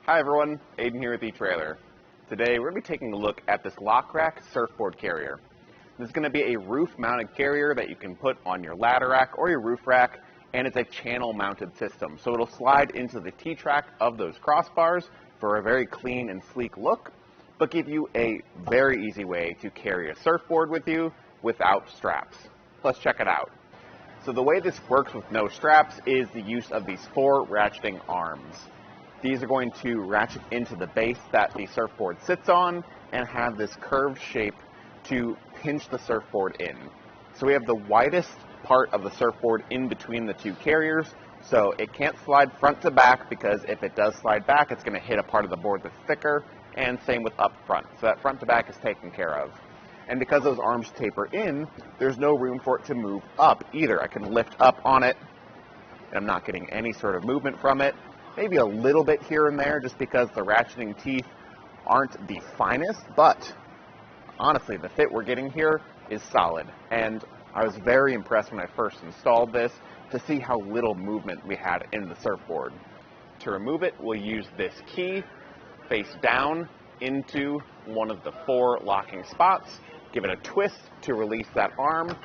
Hi everyone, Aiden here with etrailer. Today we're going to be taking a look at this Lockrack Surfboard Carrier. This is going to be a roof-mounted carrier that you can put on your ladder rack or your roof rack, and it's a channel-mounted system. So it'll slide into the T-track of those crossbars for a very clean and sleek look, but give you a very easy way to carry a surfboard with you without straps. Let's check it out. So the way this works with no straps is the use of these 4 ratcheting arms. These are going to ratchet into the base that the surfboard sits on and have this curved shape to pinch the surfboard in. So we have the widest part of the surfboard in between the 2 carriers, so it can't slide front to back, because if it does slide back, it's going to hit a part of the board that's thicker, and same with up front. So that front to back is taken care of. And because those arms taper in, there's no room for it to move up either. I can lift up on it, and I'm not getting any sort of movement from it. Maybe a little bit here and there, just because the ratcheting teeth aren't the finest, but honestly, the fit we're getting here is solid. And I was very impressed when I first installed this to see how little movement we had in the surfboard. To remove it, we'll use this key face down into one of the 4 locking spots, give it a twist to release that arm,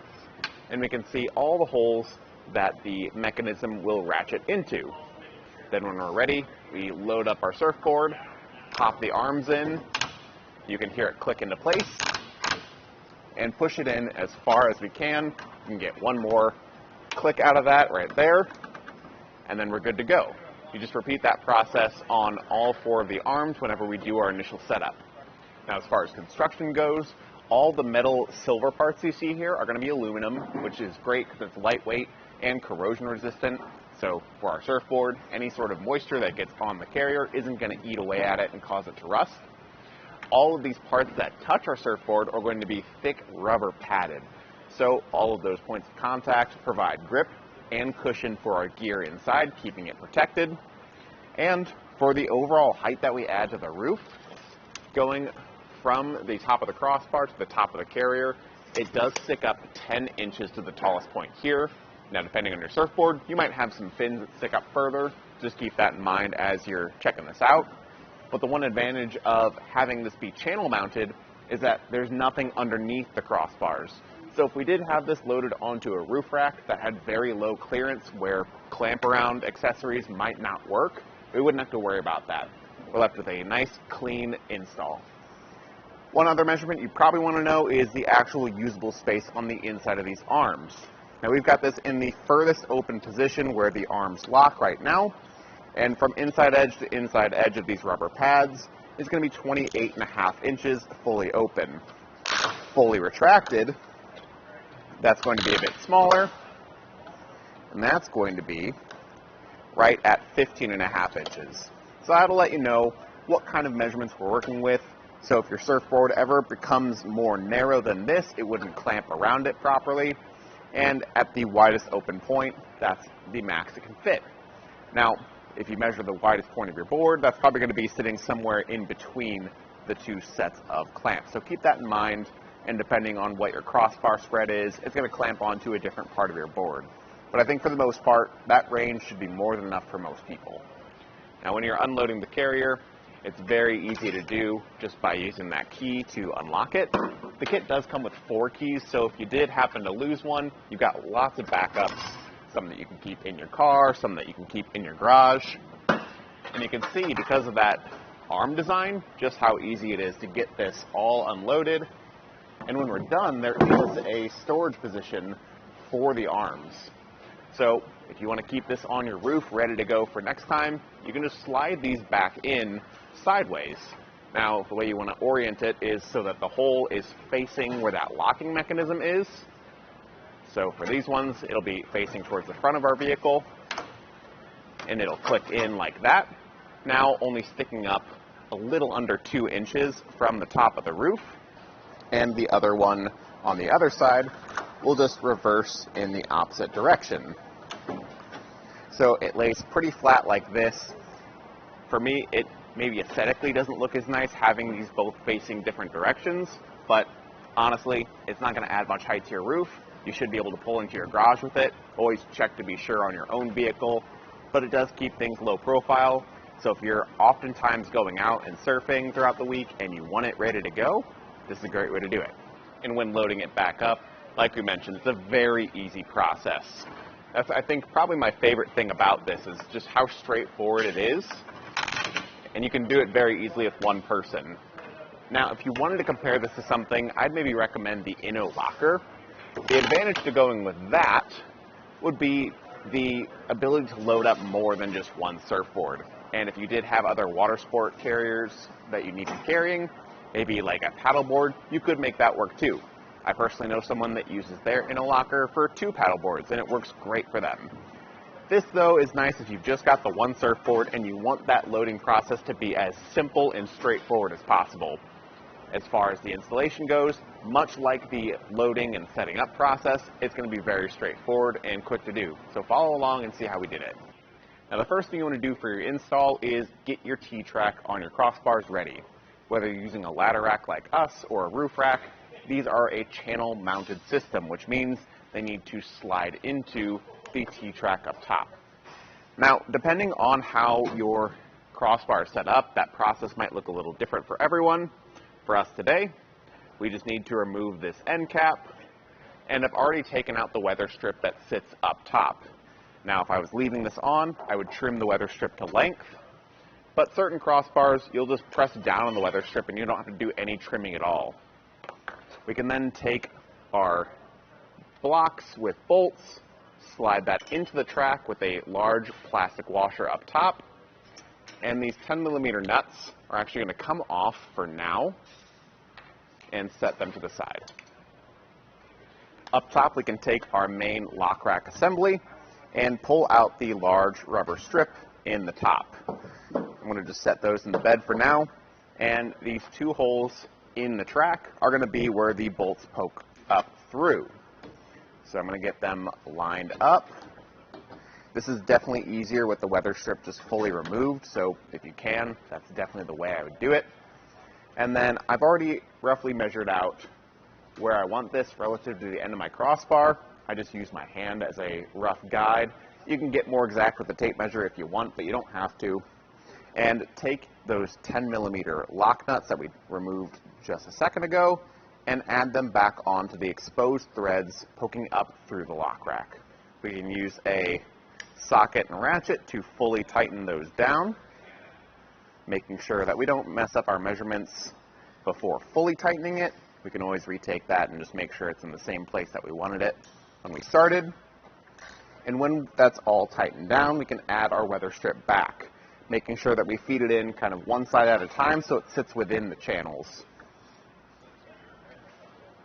and we can see all the holes that the mechanism will ratchet into. Then when we're ready, we load up our surfboard, pop the arms in, you can hear it click into place, and push it in as far as we can. You can get one more click out of that right there, and then we're good to go. You just repeat that process on all 4 of the arms whenever we do our initial setup. Now, as far as construction goes, all the metal silver parts you see here are going to be aluminum, which is great because it's lightweight and corrosion resistant. So for our surfboard, any sort of moisture that gets on the carrier isn't going to eat away at it and cause it to rust. All of these parts that touch our surfboard are going to be thick rubber padded. So all of those points of contact provide grip and cushion for our gear inside, keeping it protected. And for the overall height that we add to the roof, going from the top of the crossbar to the top of the carrier, it does stick up 10 inches to the tallest point here. Now, depending on your surfboard, you might have some fins that stick up further. Just keep that in mind as you're checking this out. But the one advantage of having this be channel mounted is that there's nothing underneath the crossbars. So if we did have this loaded onto a roof rack that had very low clearance where clamp around accessories might not work, we wouldn't have to worry about that. We're left with a nice, clean install. One other measurement you probably want to know is the actual usable space on the inside of these arms. Now, we've got this in the furthest open position where the arms lock right now, and from inside edge to inside edge of these rubber pads is going to be 28.5 inches fully open. Fully retracted, that's going to be a bit smaller, and that's going to be right at 15.5 inches. So that'll let you know what kind of measurements we're working with. So if your surfboard ever becomes more narrow than this, it wouldn't clamp around it properly. And at the widest open point, that's the max it can fit. Now, if you measure the widest point of your board, that's probably going to be sitting somewhere in between the 2 sets of clamps. So keep that in mind, and depending on what your crossbar spread is, it's going to clamp onto a different part of your board. But I think for the most part, that range should be more than enough for most people. Now, when you're unloading the carrier, it's very easy to do just by using that key to unlock it. The kit does come with 4 keys, so if you did happen to lose one, you've got lots of backups. Some that you can keep in your car, some that you can keep in your garage. And you can see, because of that arm design, just how easy it is to get this all unloaded. And when we're done, there is a storage position for the arms. So if you want to keep this on your roof ready to go for next time, you can just slide these back in sideways. Now, the way you want to orient it is so that the hole is facing where that locking mechanism is. So for these ones, it'll be facing towards the front of our vehicle, and it'll click in like that. Now only sticking up a little under 2 inches from the top of the roof, and the other one on the other side will just reverse in the opposite direction. So it lays pretty flat like this. For me, it maybe aesthetically doesn't look as nice having these both facing different directions, but honestly, it's not going to add much height to your roof. You should be able to pull into your garage with it. Always check to be sure on your own vehicle, but it does keep things low profile So if you're oftentimes going out and surfing throughout the week and you want it ready to go, this is a great way to do it. And when loading it back up, like we mentioned, it's a very easy process. That's, I think, probably my favorite thing about this is just how straightforward it is. And you can do it very easily with one person. Now, if you wanted to compare this to something, I'd maybe recommend the Inno Locker. The advantage to going with that would be the ability to load up more than just one surfboard. And if you did have other water sport carriers that you needed carrying, maybe like a paddleboard, you could make that work too. I personally know someone that uses their Inno Locker for 2 paddleboards, and it works great for them. This, though, is nice if you've just got the one surfboard and you want that loading process to be as simple and straightforward as possible. As far as the installation goes, much like the loading and setting up process, it's going to be very straightforward and quick to do. So follow along and see how we did it. Now, the first thing you want to do for your install is get your T-track on your crossbars ready. Whether you're using a ladder rack like us or a roof rack, these are a channel mounted system, which means they need to slide into the T-track up top. Now, depending on how your crossbar is set up, that process might look a little different for everyone. For us today, we just need to remove this end cap, and I've already taken out the weather strip that sits up top. Now, if I was leaving this on, I would trim the weather strip to length, but certain crossbars, you'll just press down on the weather strip and you don't have to do any trimming at all. We can then take our blocks with bolts, slide that into the track with a large plastic washer up top, and these 10mm nuts are actually going to come off for now and set them to the side. Up top, we can take our main lock rack assembly and pull out the large rubber strip in the top. I'm going to just set those in the bed for now, and these 2 holes in the track are going to be where the bolts poke up through. So I'm going to get them lined up. This is definitely easier with the weather strip just fully removed, so if you can, that's definitely the way I would do it. And then I've already roughly measured out where I want this relative to the end of my crossbar. I just use my hand as a rough guide. You can get more exact with the tape measure if you want, but you don't have to. And take those 10mm lock nuts that we removed just a second ago and add them back onto the exposed threads poking up through the lock rack. We can use a socket and ratchet to fully tighten those down, making sure that we don't mess up our measurements before fully tightening it. We can always retake that and just make sure it's in the same place that we wanted it when we started. And when that's all tightened down, we can add our weather strip back, making sure that we feed it in kind of one side at a time so it sits within the channels.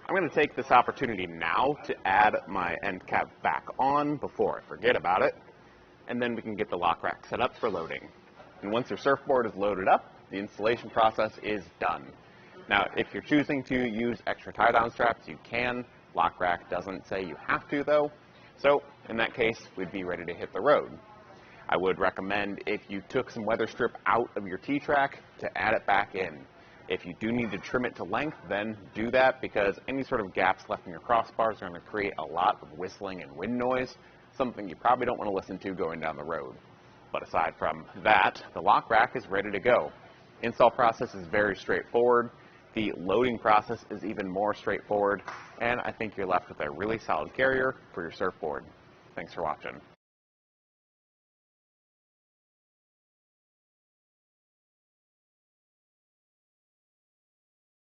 I'm going to take this opportunity now to add my end cap back on before I forget about it, and then we can get the lock rack set up for loading. And once your surfboard is loaded up, the installation process is done. Now, if you're choosing to use extra tie-down straps, you can. Lock rack doesn't say you have to, though. So, in that case, we'd be ready to hit the road. I would recommend, if you took some weather strip out of your T-track, to add it back in. If you do need to trim it to length, then do that, because any sort of gaps left in your crossbars are going to create a lot of whistling and wind noise, something you probably don't want to listen to going down the road. But aside from that, the lock rack is ready to go. Install process is very straightforward. The loading process is even more straightforward, and I think you're left with a really solid carrier for your surfboard. Thanks for watching.